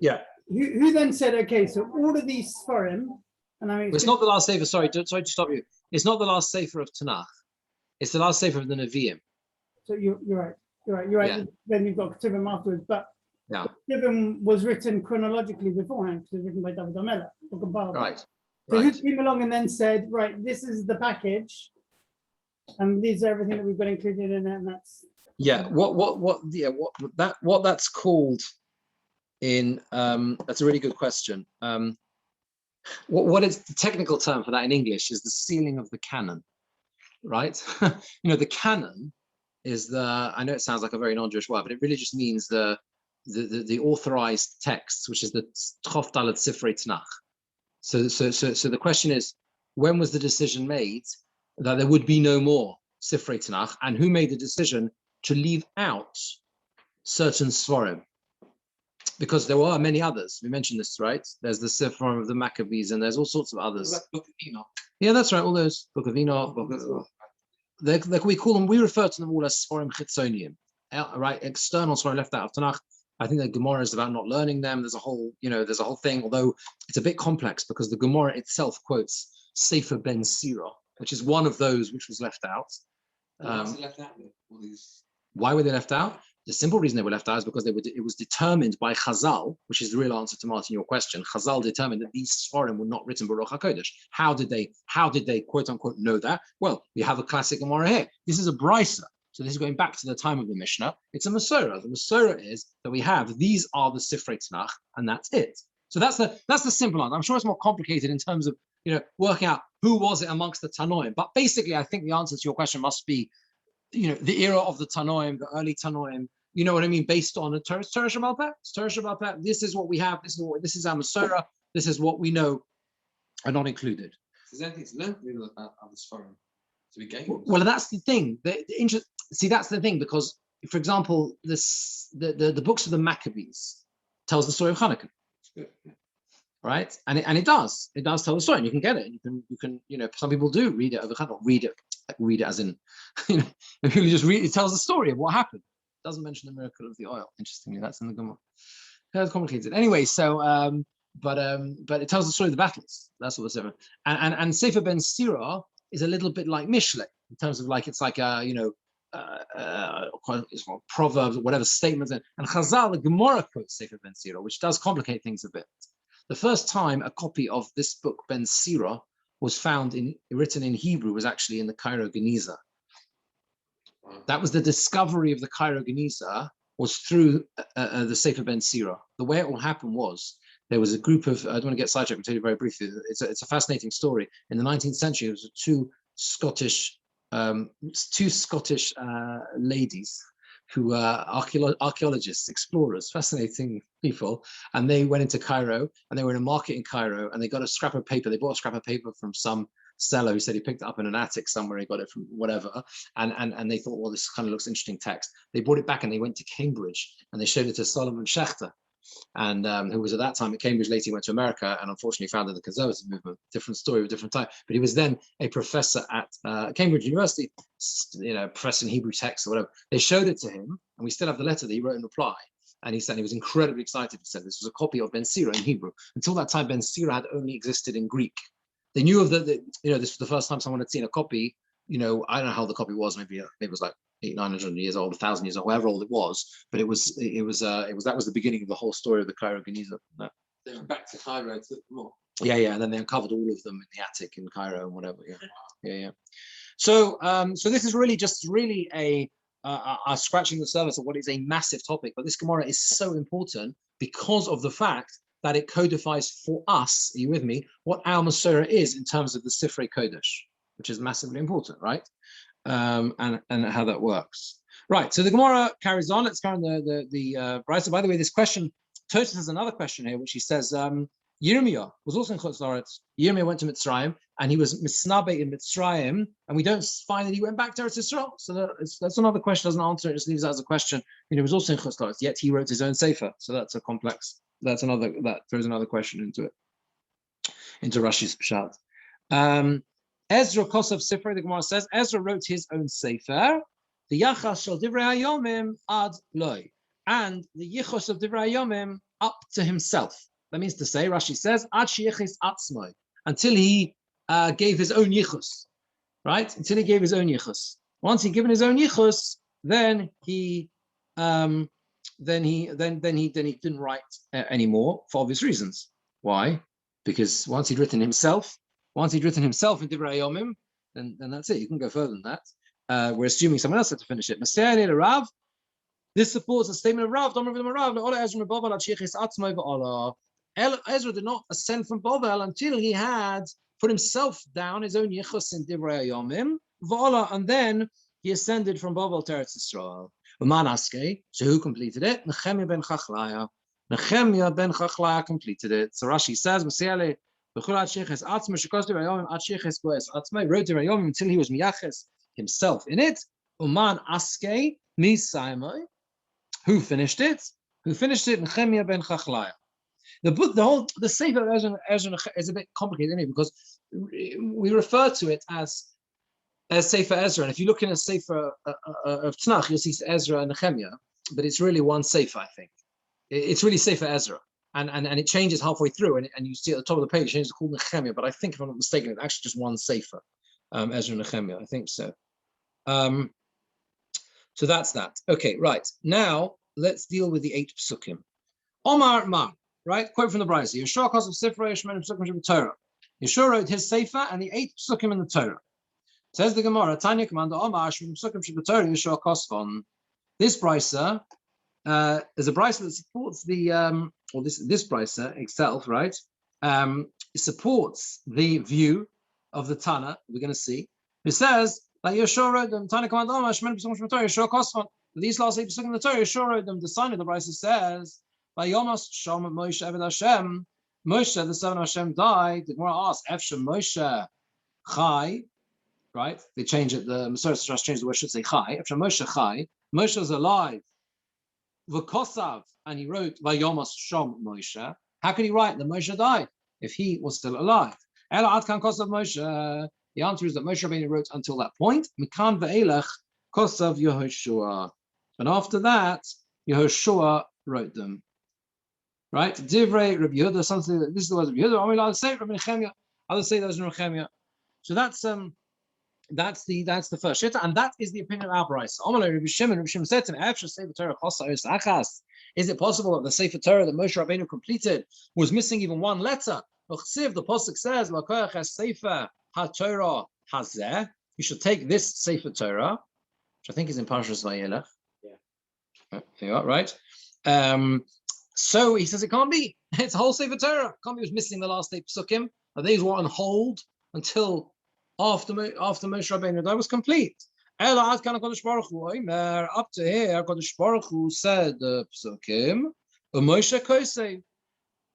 Yeah. Who then said, okay, so all of these Sfarim, and I mean, it's not the last sefer. Sorry to stop you. It's not the last sefer of Tanakh. It's the last sefer of the Nevi'im. So you're right. Yeah. Then you've got Ketuvim afterwards, but Ketuvim was written chronologically beforehand. It was written by David Amela. Right. So who came along and then said, right, this is the package, and these are everything that we've got included in it, and that's what that's called in that's a really good question. What is the technical term for that in English is the sealing of the canon, right? The canon is I know it sounds like a very non-Jewish word, but it really just means the authorized texts, which is the Chof Dalet Sifrei Tanakh. So the question is, when was the decision made that there would be no more Sifrei Tanakh, and who made the decision to leave out certain Sfarim? Because there were many others. We mentioned this, right? There's the Sifrim of the Maccabees, and there's all sorts of others. Book of Enoch. Yeah, that's right. All those Book of Enoch. We call them. We refer to them all as Sfarim Chitzonium, right? External Sfarim left out of Tanakh. I think the Gemora is about not learning them. There's a whole thing. Although it's a bit complex because the Gemora itself quotes Sefer Ben Sira, which is one of those which was left out. Why were they left out? The simple reason they were left out is because it was determined by Chazal, which is the real answer to Martin, your question. Chazal determined that these Sfarim were not written by Ruach HaKodesh. How did they quote unquote know that? Well, we have a classic Gemara here. This is a Brisa. So this is going back to the time of the Mishnah. It's a Masorah. The Masorah is that we have these are the Sifrei Tanakh, and that's it. So that's the simple answer. I'm sure it's more complicated in terms of working out who was it amongst the Tanoim. But basically, I think the answer to your question must be the era of the Tanoim, the early Tanoim. You know what I mean? Based on the Toras Shabbat Peh. Toras Shabbat Peh. This is what we have. This is our Masorah. This is what we know are not included. Is there anything to learn about other Sfarim to be gained? Well, that's the thing. That's the thing, because, for example, the books of the Maccabees tells the story of Hanukkah, right? And it does tell the story, and you can get it. You can some people do read it over Hanukkah. Read it as in people just read. It tells the story of what happened. It doesn't mention the miracle of the oil. Interestingly, that's in the Gemara. That's complicated. Anyway, so but it tells the story of the battles. That's what it's saying. And Sefer Ben Sira is a little bit like Mishle in terms of like it's like it's called proverbs or whatever statements. And Chazal, the Gemora quotes Sefer Ben Sira, which does complicate things a bit. The first time a copy of this book Ben Sira was found written in Hebrew was actually in the Cairo Geniza. That was the discovery of the Cairo Geniza was through the Sefer Ben Sira. The way it all happened was there was a group of, I don't want to get sidetracked, I'll tell you very briefly. It's a fascinating story. In the 19th century, there was two Scottish ladies who were archaeologists, explorers, fascinating people. And they went into Cairo and they were in a market in Cairo and they got a scrap of paper. They bought a scrap of paper from some seller who said he picked it up in an attic somewhere. He got it from whatever. And they thought, well, this kind of looks interesting text. They brought it back and they went to Cambridge and they showed it to Solomon Schechter. And who was at that time at Cambridge, later he went to America and unfortunately founded the conservative movement. Different story of a different time. But he was then a professor at Cambridge University, professor in Hebrew texts or whatever. They showed it to him, and we still have the letter that he wrote in reply. And he said he was incredibly excited. He said this was a copy of Ben Sira in Hebrew. Until that time, Ben Sira had only existed in Greek. They knew of this was the first time someone had seen a copy. I don't know how the copy was. Maybe it was like 800-900 years old, 1,000 years old, however old it was. But that was the beginning of the whole story of the Cairo Geniza. They went back to Cairo to look for more. Yeah, and then they uncovered all of them in the attic in Cairo and whatever. Yeah. So this is really a scratching the surface of what is a massive topic. But this Gemara is so important because of the fact that it codifies for us. Are you with me? What our Masorah is in terms of the Sifrei Kodesh, which is massively important, right? And how that works. Right, so the Gemara carries on. Let's carry on the Brisa. By the way, this question, Toras has another question here, which he says, Yirmiyah was also in Chutz La'aretz. Yirmiyah went to Mitzrayim, and he was misnabe in Mitzrayim, and we don't find that he went back to Eretz Yisrael. So that's another question, doesn't answer it, just leaves that as a question. He was also in Chutz La'aretz, yet he wrote his own Sefer. So that's a complex, that throws another question into Rashi's Pshat. Ezra Kosov Sifrei, the Gemara says, Ezra wrote his own Sefer, the Yachas Shel Divrei Hayomim Ad Loi, and the Yichos of Divrei Hayomim up to himself. That means to say, Rashi says, Ad Sheyichis Atzmoi, until he gave his own Yichos, right? Until he gave his own Yichos. Once he'd given his own Yichos, then he didn't write anymore for obvious reasons. Why? Because once he'd written himself in Divrei Hayomim, then that's it. You can go further than that. We're assuming someone else had to finish it. Rav. This supports a statement of Rav. Ezra did not ascend from Bovel until he had put himself down his own yichus in Divrei Hayomim, and then he ascended from Bovel to Eretz Yisrael. So who completed it? Nehemiah ben Chachlaya. Nehemiah ben Chachlaya completed it. So Rashi says, he wrote Divrei Hayomim until he was miyaches himself in it. Uman aske mi saimai. Who finished it? Nehemiah ben Chachlaya. The Sefer Ezra is a bit complicated, isn't it? Because we refer to it as Sefer Ezra, and if you look in a Sefer of Tanakh, you'll see Ezra and Nehemiah, but it's really one Sefer, I think. It's really Sefer Ezra, and it changes halfway through, and you see at the top of the page, it changes called Nehemiah, but I think, if I'm not mistaken, it's actually just one Sefer, Ezra and Nehemiah, I think so. So that's that. Okay, right. Now, let's deal with the 8 Psukim. Omar Ma. Right, quote from the Brisa. Yeshua Kosov Sifrei Yeshua Psukim from the Torah. Yeshua wrote his Sefer and the 8 Psukim in the Torah. Says the Gemara, Tanya Commander Omar Shum Psukim from the Torah Yeshua Kosvon. This Brisa is a Brisa that supports the this Brisa itself, right? Supports the view of the Tana. We're going to see. It says that Yeshua wrote them. Tanya Commander Omar Shum Psukim from the Torah Yeshua Kosvon. These last 8 Psukim in the Torah, Yeshua wrote them. The sign of the Brisa says. By Yomas Shom Moshe Eved Hashem, Moshe, the servant of Hashem, died. The Gemara asks, Efshe Moshe Chai, right? They change it, the Masorah just changed the word, should say Chai. Efshe Moshe Chai, Moshe is alive. V'kosav, and he wrote, by Yomas Shom Moshe. How could he write that Moshe died if he was still alive? Ela Adkan Kosav Moshe. The answer is that Moshe Rabbeinu wrote until that point. Mikan Ve'elech Kosav Yehoshua. And after that, Yehoshua wrote them. right? Divrei Rabbi Yehuda, something that this is the word of Rabbi Yehuda. I'll say Rabbi Nechemia. I'll say those in Nechemia. So that's the first shitta, and that is the opinion of Abraham. Rabbi Shimon said to me, is it possible that the Sefer Torah that Moshe Rabbeinu completed was missing even one letter? The pasuk says, Sefer HaTorah Hazeh. You should take this Sefer Torah, which I think is in Parshas Vayelech. Yeah. There you are, right? So he says it can't be. It's a whole Sefer Torah. It can't be. It was missing the last 8 psukim. These were on hold until after Moshe Rabbeinu that was complete. Up to here, Kodesh Baruch Hu said the psukim. Moshe Kosei.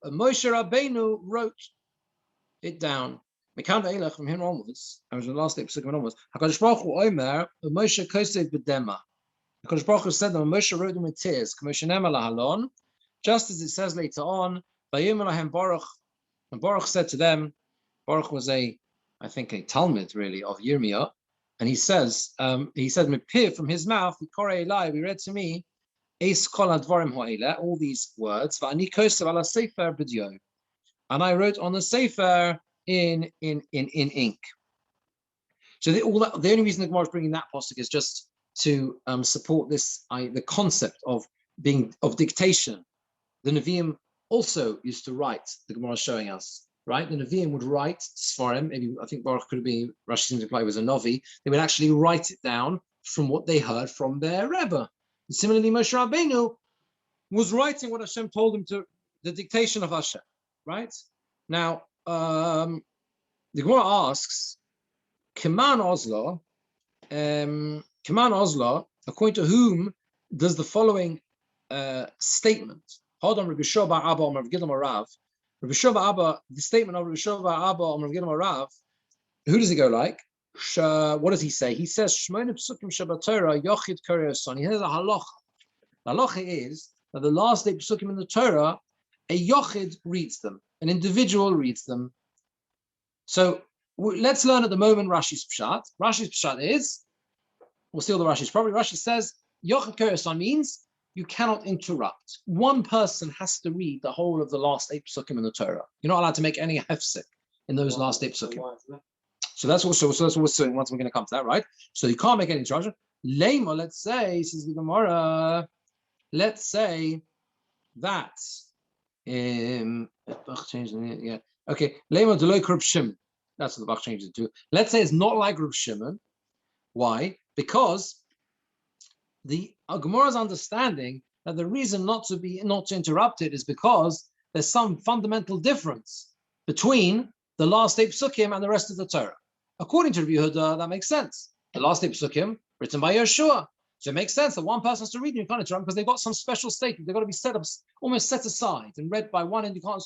Moshe Rabbeinu wrote it down. From him onwards, I was the last 8 psukim onwards. Hakadosh Baruch Hu Omer Moshe Kosei b'dema. Hakadosh Baruch Hu said that Moshe wrote them with tears. Just as it says later on, Baruch, and Baruch said to them, Baruch was I think a Talmud really of Yirmiyah, and he said, from his mouth, we read to me, all these words, and I wrote on the Sefer in ink. So the only reason the Gemara is bringing that pasuk is just to support this, the concept of dictation. The Nevi'im also used to write, the Gemara is showing us, right? The Nevi'im would write Sfarim, maybe I think Baruch could be, Rashi seems to imply was a Novi, they would actually write it down from what they heard from their Rebbe. And similarly, Moshe Rabbeinu was writing what Hashem told him to, the dictation of Hashem, right? Now, the Gemara asks, Kiman Ozla, according to whom does the following statement, hold on, Rabbi Shova Abba Rav Gidam Rav. Rabbi Shova Abba, the statement of Rabbi Shova Abba Rav Gidam Rav, who does he go like? What does he say? He says, Shmona Psukim Shabbat Torah Yochid Korei Son. He has a halacha. The halacha is that the last 8 Psukim in the Torah, a Yochid reads them, an individual reads them. So let's learn at the moment Rashi's Pshat. Rashi's Pshat is, we'll see all the Rashi's probably. Rashi says, Yochid Korei Son means you cannot interrupt. One person has to read the whole of the last 8 psukim in the Torah. You're not allowed to make any hefsek in those last 8 psukim. So that's what we're saying. Once we're going to come to that, right? So you can't make any interruption. Lema, let's say, says the Gemara. Let's say that. Yeah. Okay. Lema deloy Reb Shimon. That's what the Bach changes it to. Let's say it's not like Reb Shimon. Why? Because the Gemara's understanding that the reason not to interrupt it is because there's some fundamental difference between the last 8 psukim and the rest of the Torah. According to Rabbi Yehuda, that makes sense. The last 8 psukim written by Yeshua, so it makes sense that one person has to read them. You can't interrupt because they've got some special statement. They've got to be almost set aside and read by one, and you can't.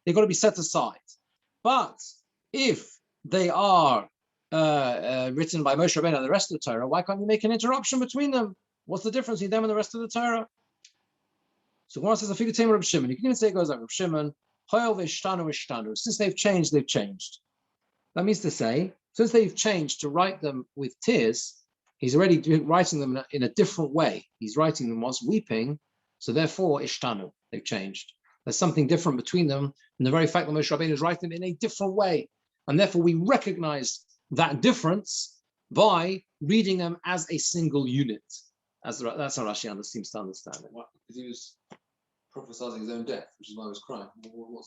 They've got to be set aside. But if they are written by Moshe Rabbeinu and the rest of the Torah, why can't you make an interruption between them? What's the difference between them and the rest of the Torah? So Gemara says, "Afilu Tamer Reb Shimon." You can even say it goes like Reb Shimon. Since they've changed, they've changed. That means to say, since they've changed to write them with tears, he's already writing them in a different way. He's writing them whilst weeping, so therefore ishtanu, they've changed. There's something different between them, and the very fact that Moshe Rabbeinu is writing them in a different way, and therefore we recognize that difference by reading them as a single unit. That's how Rashi seems to understand it. What? Because he was prophesying his own death, which is why he was crying.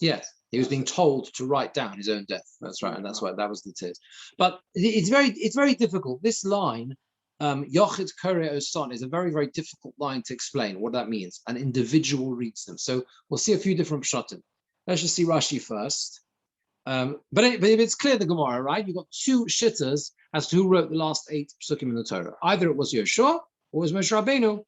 Yes, he was being told to write down his own death. That's right, and that's why that was the tears. But it's very difficult. This line, Yochid Korei Oson, is a very, very difficult line to explain what that means. An individual reads them. So we'll see a few different pshatim. Let's just see Rashi first. But it's clear the Gemara, right? You've got 2 shittas as to who wrote the last 8 psukim in the Torah. Either it was Yeshua or it was Moshe Rabbeinu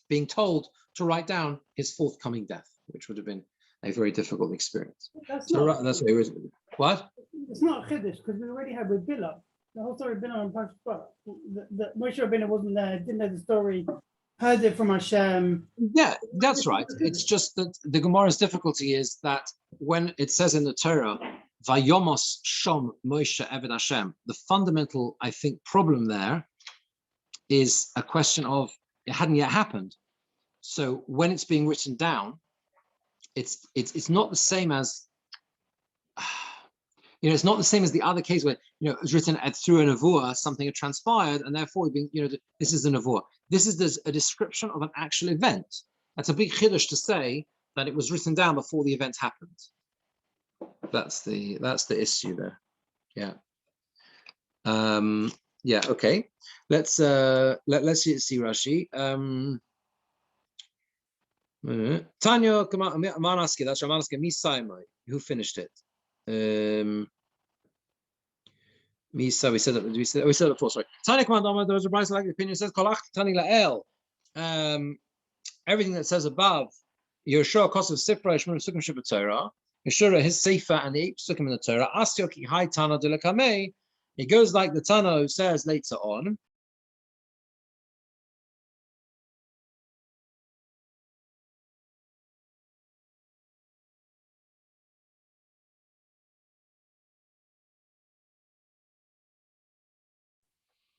being told to write down his forthcoming death, which would have been a very difficult experience. That's what it was. What? It's not a chiddush because we already had with Bilam. The whole story of Bilam and Parshas Balak. The Moshe Rabbeinu wasn't there, didn't know the story, heard it from Hashem. Yeah, that's right. It's just that the Gemara's difficulty is that when it says in the Torah, Vayomos Shom Moshe Eved Hashem, the fundamental, I think, problem there is a question of it hadn't yet happened. So when it's being written down, it's not the same as it's not the same as the other case where it was written through a nevuah, something had transpired, and therefore this is a nevuah. This is a description of an actual event. That's a big chiddush to say that it was written down before the event happened. That's the issue there. Yeah. Yeah. Okay. Let's see Rashi. Tanya Manaski. That's Manaski. Misaimai. Who finished it? Misa. We said it before. Sorry. Tanya Command. There was a price like the opinion says Kolach Tani Lael. Everything that says above Yehoshua Kosev Sifra Shmur Sukkim Shabbat Torah. Yeshua his Sefer and the 8 Sukkim in the Torah. Asyoki Hai Tana de Lekamei. It goes like the Tana who says later on.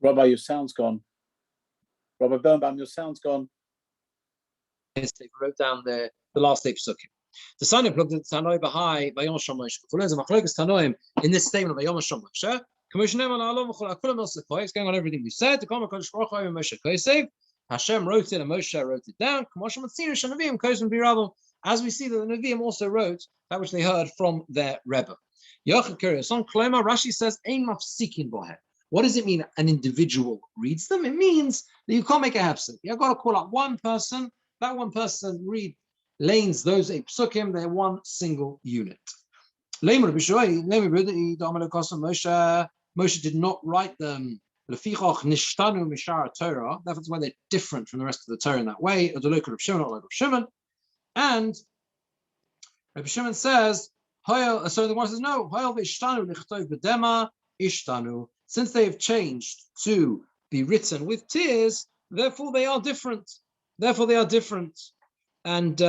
Rabbi, your sound's gone. Rabbi Birnbaum, your sound's gone. They wrote down the last 8 psukim. The son of the Tanoi Bahai by Yom Shomosh. In this statement of Yom Shomosh, it's going on everything we said. Hashem wrote it and Moshe wrote it down. As we see that the Nevi'im also wrote that which they heard from their Rebbe. Rashi says, what does it mean an individual reads them? It means that you can't make a hafsek. You've got to call up one person. That one person lanes those 8 psukim. They're one single unit. Moshe did not write them. That's why they're different from the rest of the Torah in that way. And Rabbi Shimon says, so the one says, no, since they have changed to be written with tears, therefore they are different. And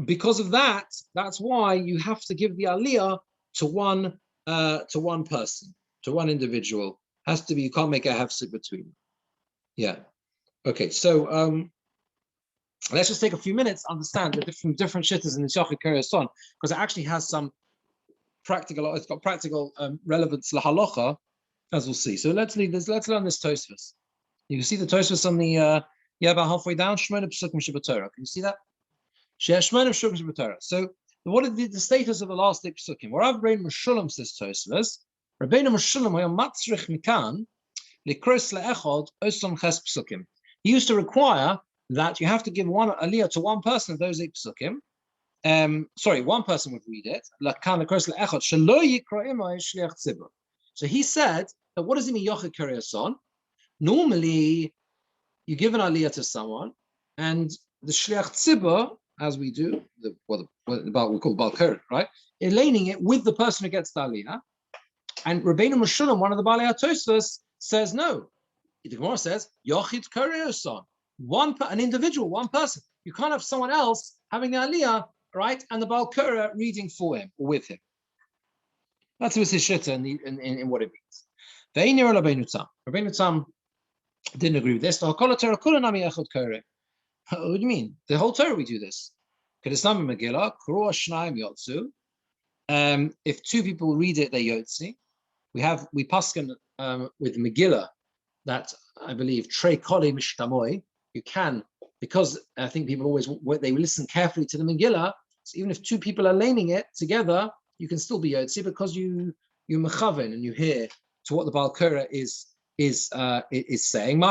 because of that, that's why you have to give the aliyah to one person, to one individual. Has to be, you can't make a hafsek between them. Yeah. Okay, so let's just take a few minutes to understand the different shittas in the Shachar Kiryas Son, because it actually has some practical, it's got practical relevance la halacha, as we'll see. So let's learn this Tosfos. You can see the Tosfos on the about halfway down, Shmona Psukim Shabbat Torah. Can you see that? Shmona Psukim Shabbat Torah. So what is the status of the last 8 psukim? Rav Rabbeinu Meshulam says Tosfos. Rabbeinu Meshulam hoya matzrich mikan likros leechod oson ches psukim. He used to require that you have to give one aliyah to one person of those 8 psukim. One person would read it. So he said that what does it mean Yochid Kiryas Son? Normally, you give an aliyah to someone, and the shliach tzibur, as we do, we call Bal Keret, right? Elaning it with the person who gets the aliyah. And Rabbeinu Meshulam, one of the Balei HaTosfos, says no. The Gemora says Yochid Kiryas Son, an individual, one person. You can't have someone else having the aliyah, right, and the Bal Keret reading for him or with him. That's his shitta in what it means. Rabbeinu Tam didn't agree with this. What do you mean? The whole Torah we do this. If 2 people read it, they yotzi. We paskin with Megillah that I believe trei koli mishtamoy. You can, because I think people always they listen carefully to the Megillah. So even if 2 people are laning it together, you can still be yotzi because you mechaven and you hear to what the Bal Keret is saying. The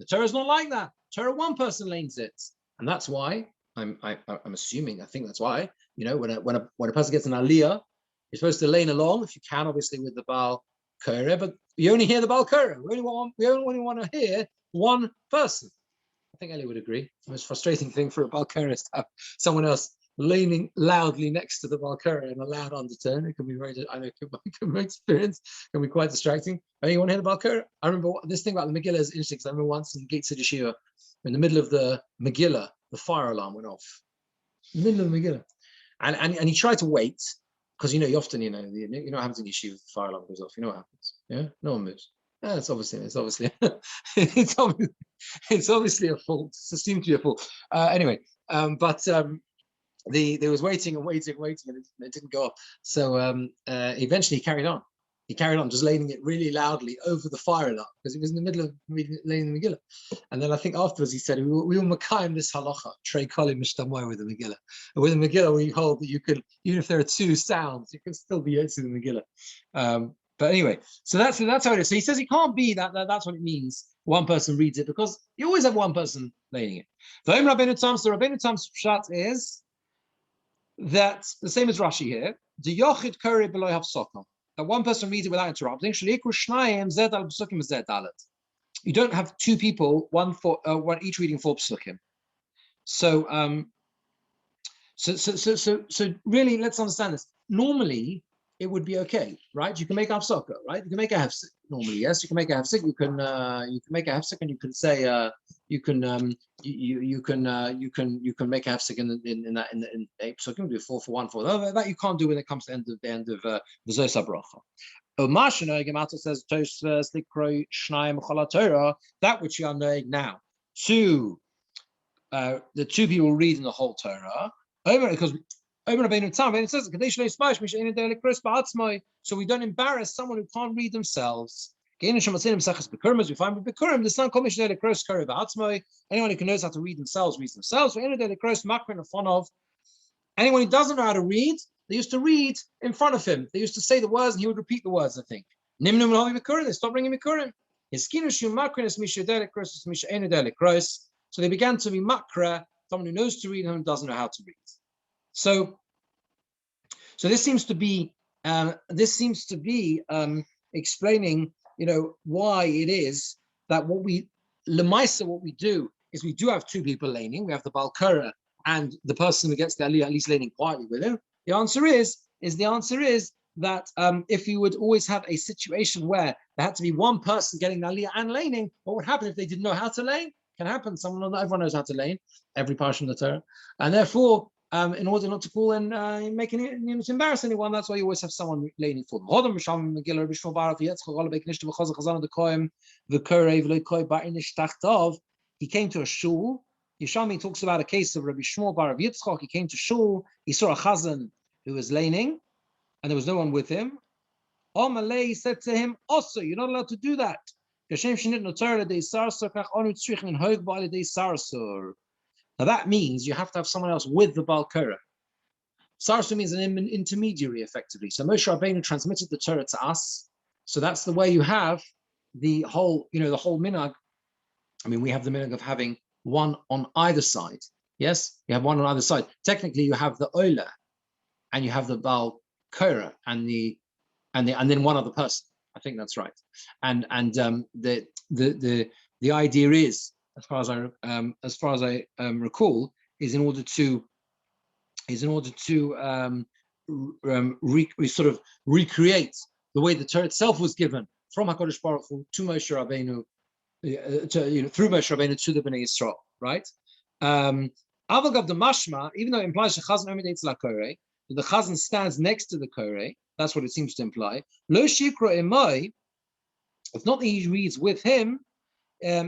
Torah is not like that. Torah, one person lanes it, and that's why I'm assuming. I think that's why when a person gets an aliyah, you're supposed to lane along if you can, obviously with the Bal Keret, but you only hear the Bal Keret. We only want to hear one person. I think Eli would agree. The most frustrating thing for a Bal Keret is to have someone else leaning loudly next to the Bal Keret in a loud undertone. It can be very, I know, it can be experience, can be quite distracting. Anyone hear the Bal Keret? I remember this thing about the Megillah is interesting because I remember once in Gates of Yeshiva, in the middle of the Megillah, the fire alarm went off. In the middle of the Megillah. And he tried to wait, because you often, what happens in Yeshiva, the fire alarm goes off, you know what happens. Yeah? No one moves. Yeah, it's obviously it's obviously a fault. It's assumed to be a fault. Anyway, They was waiting and waiting, and it didn't go off. So eventually he carried on. He carried on, just laying it really loudly over the fire alarm because he was in the middle of laying the Megillah. And then I think afterwards he said, "We will makayim this halacha, trei kali mishtamoy with the Megillah." And with the Megillah, we hold that you can, even if there are two sounds, you can still be yotzi the Megillah. But anyway, so that's how it is. So he says it can't be that's what it means. One person reads it because you always have one person laying it. The Rabbeinu Tam's pshat is that the same as Rashi here. The yochid kari below hafsokah. That one person reads it without interrupting. You don't have two people, one each reading 4 psukim. So really, let's understand this. Normally, it would be okay, right? You can make hafsokah, right? You can make a hefsek normally. Yes, you can make a hefsek. You can make a hefsek, and you can say you can make a hefsek in 8 psukim, do 4 for 1 for that you can't do when it comes to the end of the Zos HaBracha. Gemara says that which you are knowing now to the two people reading the whole Torah because. It says, so we don't embarrass someone who can't read themselves. We find with Bikurim, the son called anyone who knows how to read themselves reads themselves. Anyone who doesn't know how to read, they used to read in front of him. They used to say the words and he would repeat the words, I think. They stopped bringing Bikurim. So they began to be makra, someone who knows to read and doesn't know how to read. So this seems to be explaining, why it is that what we do is we do have two people laning. We have the Balkara and the person who gets the Aliyah at least laning quietly with him. The answer is that if you would always have a situation where there had to be one person getting the Aliyah and laning, what would happen if they didn't know how to lane? Can happen. Not everyone knows how to lane, every portion of the Torah, and therefore. In order not to call and making it to embarrass anyone, that's why you always have someone laning for them. He came to a shul. Yishami talks about a case of Rabbi Shmuel bar Rav Yitzchak. He came to shul. He saw a chazan who was laning, and there was no one with him. Amalei said to him, "Also, you're not allowed to do that." Now that means you have to have someone else with the Balkara. Sarsu means an intermediary, effectively. So Moshe Rabbeinu transmitted the Torah to us. So that's the way you have the whole minhag. I mean, we have the minhag of having one on either side. Yes, you have one on either side. Technically, you have the Ola, and you have the Balkara, and then one other person. I think that's right. And the idea is, as far as I recall, is in order to sort of recreate the way the Torah itself was given from HaKadosh Baruch Hu to Moshe Rabbeinu, through Moshe Rabbeinu to the Bnei Yisrael, right? Avagav the mashma, even though it implies the chazan stands next to the koreh, that's what it seems to imply. Lo shikra emai, it's not that he reads with him. He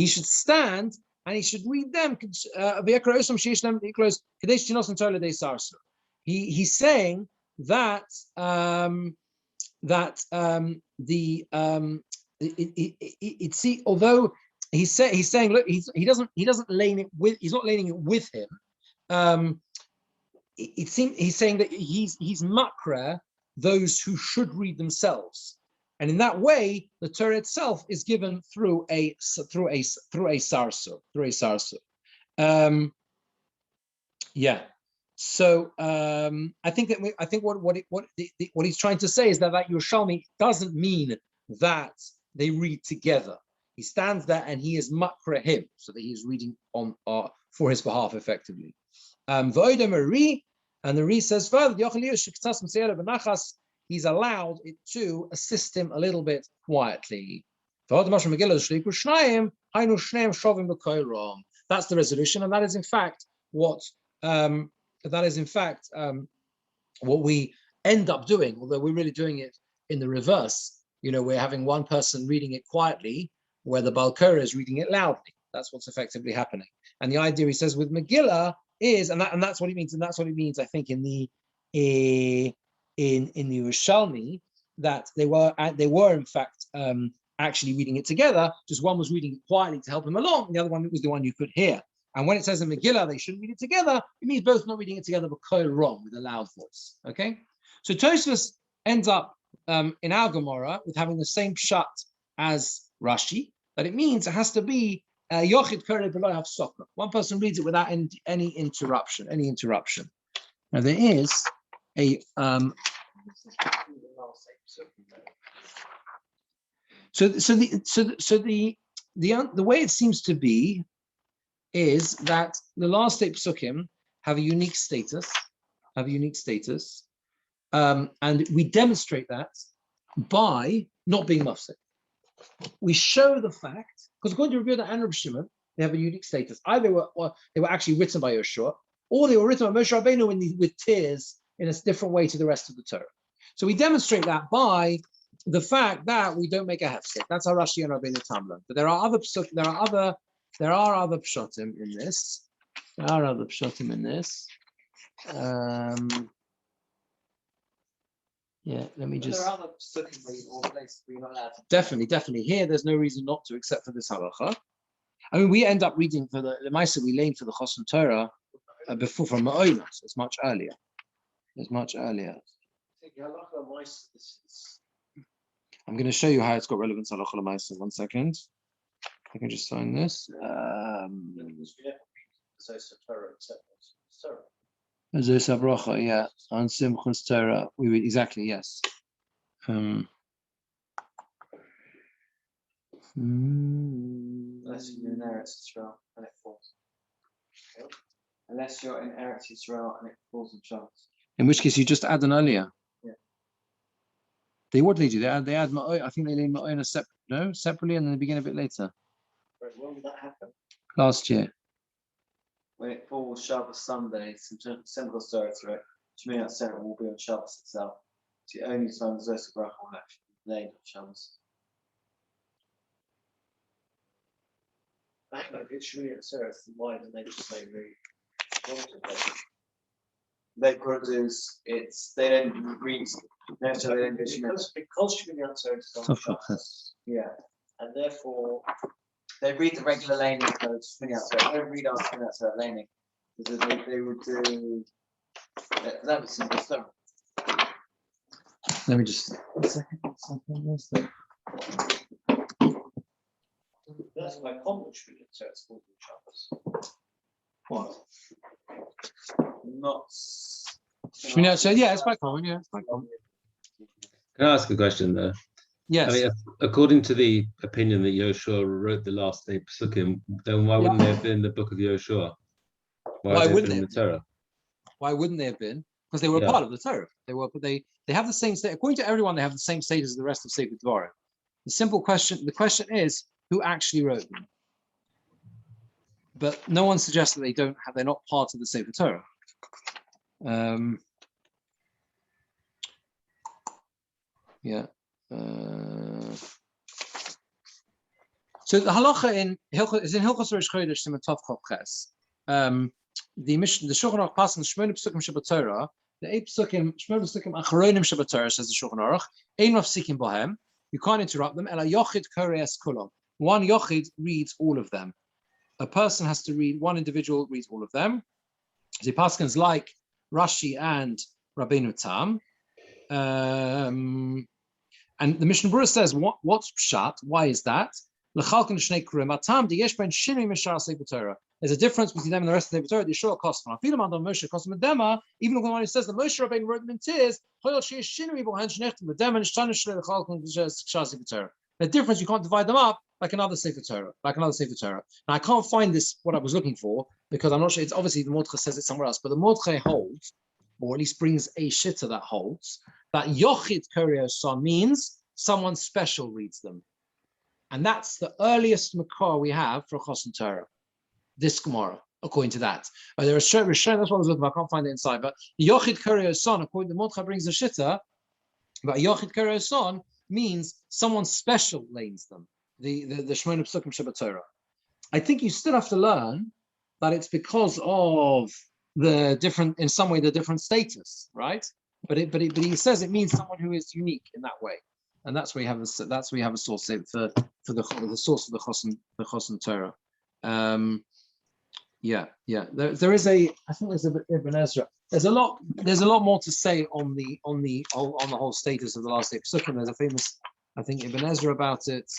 should stand and he should read them. He's saying that although he's saying look, he doesn't lane it with, he's not laning it with him. It seems he's saying that he's makra those who should read themselves, and in that way, the Torah itself is given through a sarso. Yeah. So I think what he's trying to say is that Yerushalmi doesn't mean that they read together. He stands there and he is makra him, so that he is reading on for his behalf effectively. And the Re says further, he's allowed it to assist him a little bit quietly. That's the resolution, and that is in fact what we end up doing, although we're really doing it in the reverse. We're having one person reading it quietly, where the Balkura is reading it loudly. That's what's effectively happening. And the idea, he says, with Megillah is, and that's what he means, and that's what he means, I think, in the Yerushalmi, that they were in fact actually reading it together. Just one was reading it quietly to help him along, and the other one was the one you could hear. And when it says in Megillah they shouldn't read it together, it means both not reading it together, but kol rom, with a loud voice. Okay, so Tosfos ends up in our Gemora with having the same pshat as Rashi, that it means it has to be yochid kore b'lo hafsaka. One person reads it without any interruption. Now there is a so the way it seems to be is that the last 8 psukim have a unique status, and we demonstrate that by not being mafsek. We show the fact, because according to Rabbi Yehuda and Rabbi Shimon, they have a unique status. Either they were actually written by Yeshua, or they were written by Moshe Rabbeinu with tears in a different way to the rest of the Torah. So we demonstrate that by the fact that we don't make a hefsek. That's how Rashi and Rabbeinu Tamlan. But there are other pshatim in this. Yeah, let me just. There are other psukim where you're not allowed to. Definitely. Here, there's no reason not to, except for this halacha. I mean, we end up reading for the Lemaisa, we lane for the Chosan Torah before from Ma'ola, so it's much earlier. I'm going to show you how it's got relevance to halacha Lemaisa. 1 second. I can just sign this. Zosa Bracha, yeah, on Simchus Torah. We read exactly, yes. Unless you're in Eretz Yisrael and it falls. Unless you're in Eretz Yisrael and it falls in chance. In which case, you just add an earlier. Yeah. What do they do? They add Ma'oy. I think they leave Ma'oy separately, and then they begin a bit later. When did that happen? Last year. When it falls Shabbos Sunday, Simchus Torah through it, Shemini Atzeret will be on Shabbos itself. It's the only time Zosa Bracha will actually be laid on Shabbos. It's Shemini Atzeret, why don't they just say read? They produce, they don't read, necessarily they don't do Shemini. Because Shemini Atzeret is on Shabbos. Yeah, and therefore they read the regular laning codes, Shemini Atzeret. They don't read our Shemini Atzeret laning. Because they would do, that was simple stuff. Let me just. 1 second. That's my common Shemini Atzeret called Shabbos. What? Not. Shemini Atzeret, yeah, it's quite common. Yeah, it's quite common. Can I ask a question there? Yes. I mean, according to the opinion that Yoshua wrote the last 8 psukim, then why wouldn't they have been in the book of Yoshua? Why wouldn't they in the Torah? Why wouldn't they have been? Because they were part of the Torah. They have the same state. According to everyone, they have the same status as the rest of Sefer Dvarim. The question is, who actually wrote them? But no one suggests that they're not part of the Sefer Torah. So the halacha is in Hilchos Rosh Chodesh Siman Tov Chof Ches. The Shulchan Aruch passes Shmona Psukim Shabbat Torah. The 8 Psukim, Shmona Psukim Achronim Shabbat Torah, says the Shulchan Aruch. Ein mafsikim bohem. You can't interrupt them. Ela yochid koreas kulam. One yochid reads all of them. A person has to read. One individual reads all of them. The paskins like Rashi and Rabbeinu Tam. And the Mishnah Berurah says, what's pshat? Why is that? There's a difference between them and the rest of the Torah. The Yeshua Kosman. Even the one who says that Moshe Rabbeinu wrote them in tears. The difference, you can't divide them up like another Sefer Torah. Now I can't find this, what I was looking for, because I'm not sure. It's obviously the Mordechai says it somewhere else, but the Mordechai holds, or at least brings a shitta that holds, that Yochid Koreos Son means someone special reads them. And that's the earliest makor we have for Chosan Torah, this Gemora, according to that. There are Rishonim, that's what I was looking for, I can't find it inside, but Yochid Koreos Son, according to Mordechai brings the shitta, but Yochid Koreos Son means someone special lanes them. the Shmona Psukim Shabbat Torah. I think you still have to learn that it's because of the different, in some way, the different status, right? But he says it means someone who is unique in that way, and that's where you have a source for the source of the Chosin Torah. There is I think there's a Ibn Ezra. There's a lot more to say on the whole status of the last 8 Psukim. There's a famous, I think, Ibn Ezra about it.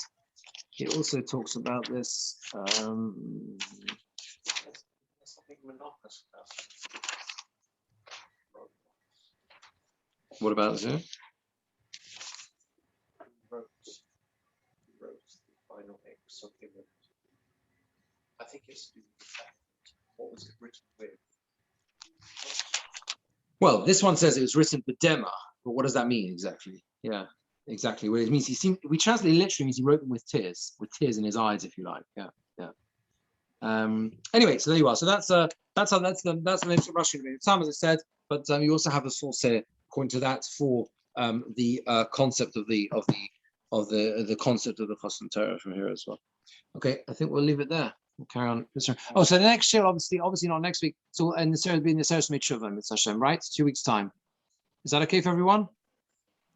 He also talks about this. What about it? Wrote the final 8 Psukim. I think it's what was it written with? Well, this one says it was written B'dema, but what does that mean exactly? Yeah, exactly. What it means, we translate it literally means he wrote them with tears in his eyes, if you like. Yeah. Anyway, so there you are. So that's the Russian time, as I said. But you also have a source here according to that for the concept of the concept of the Chosin Torah from here as well. Okay, I think we'll leave it there. We'll carry on. Oh, so the next year, obviously not next week. So and the Sarah will be in the Sarah Mitzvah, Mitzvah Hashem, right? 2 weeks time. Is that okay for everyone?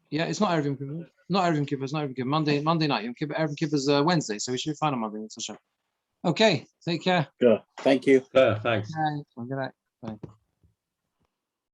Yeah, it's not Erev Kippur. Not Erev Kippur. It's not Erev Kippur. Monday night. Erev Kippur is Wednesday, so we should be fine on Monday. Mitzvah Hashem. Okay, take care. Good. Thank you. Thanks. Good night. Bye.